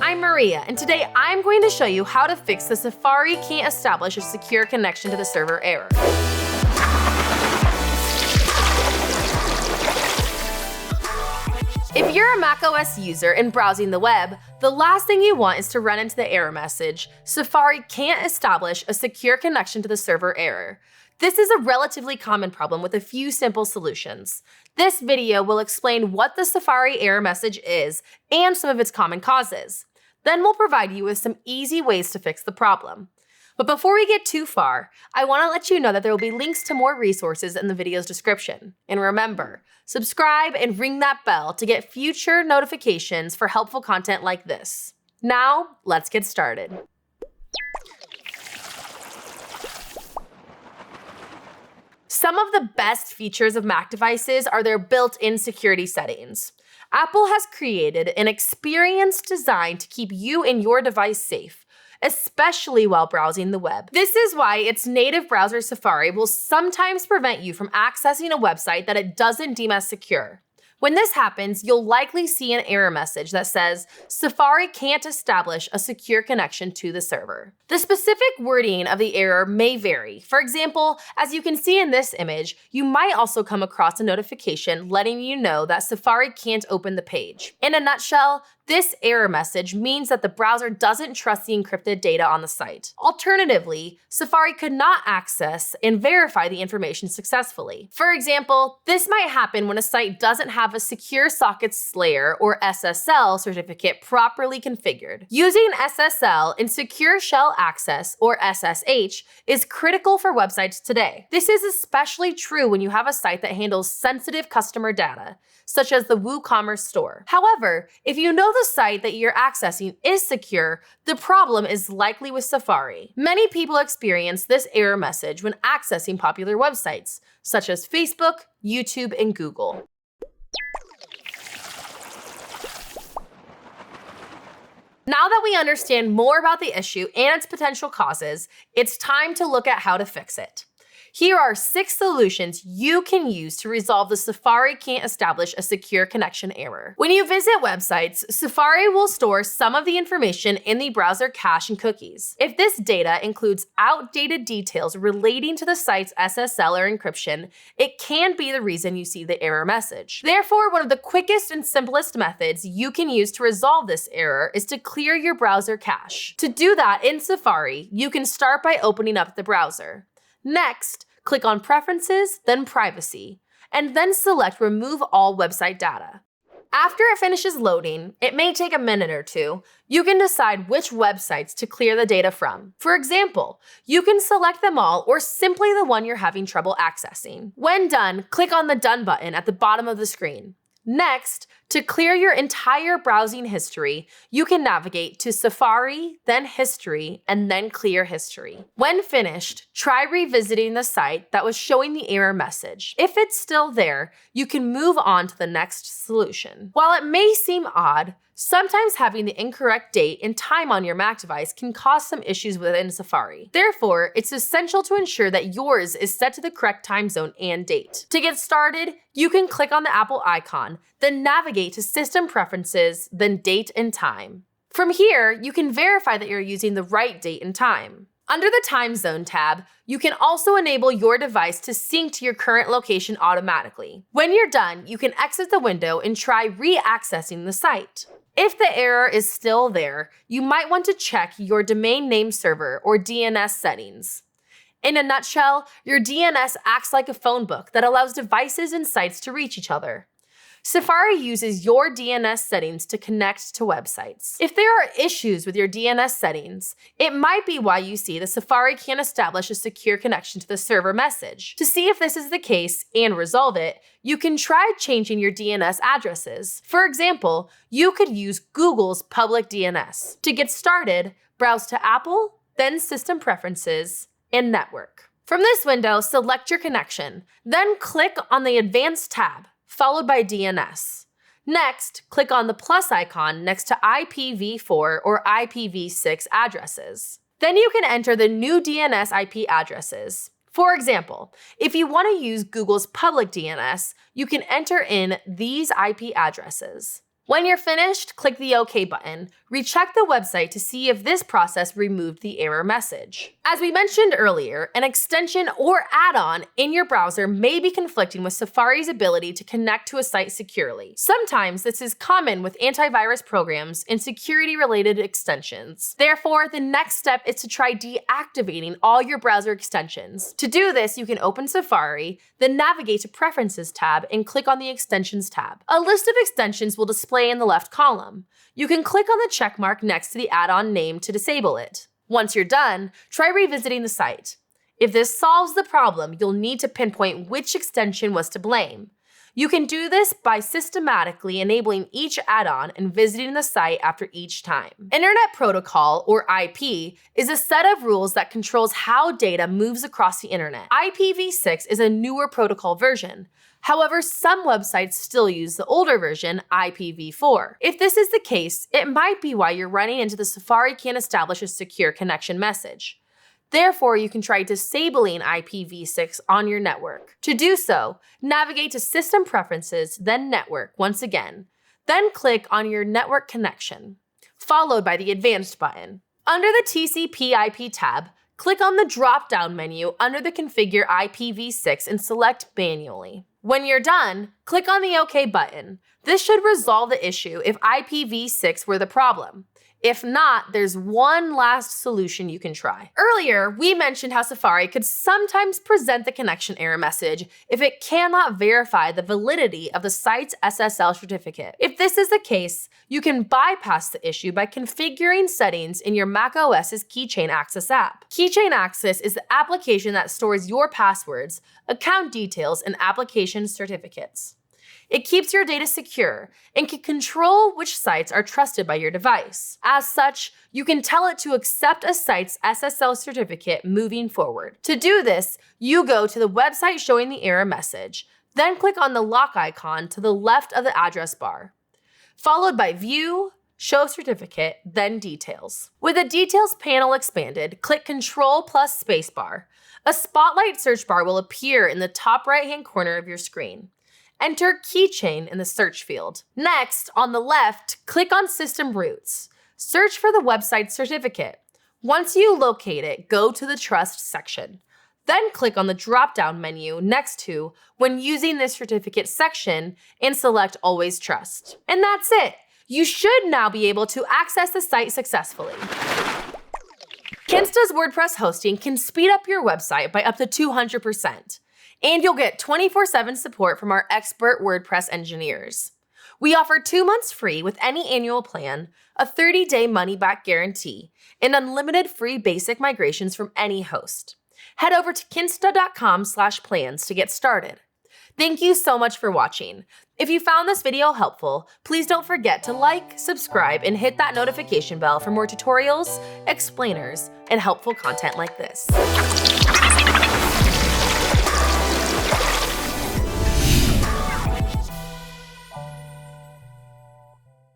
I'm Maria, and today I'm going to show you how to fix the Safari can't establish a secure connection to the server error. If you're a macOS user and browsing the web, the last thing you want is to run into the error message, Safari can't establish a secure connection to the server error. This is a relatively common problem with a few simple solutions. This video will explain what the Safari error message is and some of its common causes. Then we'll provide you with some easy ways to fix the problem. But before we get too far, I want to let you know that there will be links to more resources in the video's description. And remember, subscribe and ring that bell to get future notifications for helpful content like this. Now, let's get started. Some of the best features of Mac devices are their built-in security settings. Apple has created an experience designed to keep you and your device safe, especially while browsing the web. This is why its native browser Safari will sometimes prevent you from accessing a website that it doesn't deem as secure. When this happens, you'll likely see an error message that says, Safari can't establish a secure connection to the server. The specific wording of the error may vary. For example, as you can see in this image, you might also come across a notification letting you know that Safari can't open the page. In a nutshell, this error message means that the browser doesn't trust the encrypted data on the site. Alternatively, Safari could not access and verify the information successfully. For example, this might happen when a site doesn't have a Secure Sockets Layer or SSL certificate properly configured. Using SSL in Secure Shell Access or SSH is critical for websites today. This is especially true when you have a site that handles sensitive customer data, such as the WooCommerce store. However, if you know the site that you're accessing is secure, the problem is likely with Safari. Many people experience this error message when accessing popular websites, such as Facebook, YouTube, and Google. Now that we understand more about the issue and its potential causes, it's time to look at how to fix it. Here are 6 solutions you can use to resolve the Safari can't establish a secure connection error. When you visit websites, Safari will store some of the information in the browser cache and cookies. If this data includes outdated details relating to the site's SSL or encryption, it can be the reason you see the error message. Therefore, one of the quickest and simplest methods you can use to resolve this error is to clear your browser cache. To do that in Safari, you can start by opening up the browser. Next, click on Preferences, then Privacy, and then select Remove All Website Data. After it finishes loading, it may take a minute or two, you can decide which websites to clear the data from. For example, you can select them all or simply the one you're having trouble accessing. When done, click on the Done button at the bottom of the screen. Next, to clear your entire browsing history, you can navigate to Safari, then History, and then Clear History. When finished, try revisiting the site that was showing the error message. If it's still there, you can move on to the next solution. While it may seem odd, sometimes having the incorrect date and time on your Mac device can cause some issues within Safari. Therefore, it's essential to ensure that yours is set to the correct time zone and date. To get started, you can click on the Apple icon, then navigate to System Preferences, then Date and Time. From here, you can verify that you're using the right date and time. Under the Time Zone tab, you can also enable your device to sync to your current location automatically. When you're done, you can exit the window and try re-accessing the site. If the error is still there, you might want to check your domain name server or DNS settings. In a nutshell, your DNS acts like a phone book that allows devices and sites to reach each other. Safari uses your DNS settings to connect to websites. If there are issues with your DNS settings, it might be why you see the Safari can't establish a secure connection to the server message. To see if this is the case and resolve it, you can try changing your DNS addresses. For example, you could use Google's public DNS. To get started, browse to Apple, then System Preferences, and Network. From this window, select your connection, then click on the Advanced tab, followed by DNS. Next, click on the plus icon next to IPv4 or IPv6 addresses. Then you can enter the new DNS IP addresses. For example, if you want to use Google's public DNS, you can enter in these IP addresses. When you're finished, click the OK button. Recheck the website to see if this process removed the error message. As we mentioned earlier, an extension or add-on in your browser may be conflicting with Safari's ability to connect to a site securely. Sometimes this is common with antivirus programs and security-related extensions. Therefore, the next step is to try deactivating all your browser extensions. To do this, you can open Safari, then navigate to Preferences tab and click on the Extensions tab. A list of extensions will display in the left column. You can click on the check mark next to the add-on name to disable it. Once you're done, try revisiting the site. If this solves the problem, you'll need to pinpoint which extension was to blame. You can do this by systematically enabling each add-on and visiting the site after each time. Internet Protocol, or IP, is a set of rules that controls how data moves across the internet. IPv6 is a newer protocol version. However, some websites still use the older version, IPv4. If this is the case, it might be why you're running into the Safari can't establish a secure connection message. Therefore, you can try disabling IPv6 on your network. To do so, navigate to System Preferences, then Network once again. Then click on your network connection, followed by the Advanced button. Under the TCP/IP tab, click on the drop-down menu under the Configure IPv6 and select Manually. When you're done, click on the OK button. This should resolve the issue if IPv6 were the problem. If not, there's one last solution you can try. Earlier, we mentioned how Safari could sometimes present the connection error message if it cannot verify the validity of the site's SSL certificate. If this is the case, you can bypass the issue by configuring settings in your macOS's Keychain Access app. Keychain Access is the application that stores your passwords, account details, and application certificates. It keeps your data secure and can control which sites are trusted by your device. As such, you can tell it to accept a site's SSL certificate moving forward. To do this, you go to the website showing the error message, then click on the lock icon to the left of the address bar, followed by View, Show Certificate, then Details. With the Details panel expanded, click Ctrl plus Spacebar. A spotlight search bar will appear in the top right-hand corner of your screen. Enter Keychain in the search field. Next, on the left, click on System Roots. Search for the website certificate. Once you locate it, go to the Trust section. Then click on the drop-down menu next to When Using this Certificate section and select Always Trust. And that's it! You should now be able to access the site successfully. Kinsta's WordPress hosting can speed up your website by up to 200%. And you'll get 24/7 support from our expert WordPress engineers. We offer 2 months free with any annual plan, a 30-day money-back guarantee, and unlimited free basic migrations from any host. Head over to kinsta.com/plans to get started. Thank you so much for watching. If you found this video helpful, please don't forget to like, subscribe, and hit that notification bell for more tutorials, explainers, and helpful content like this.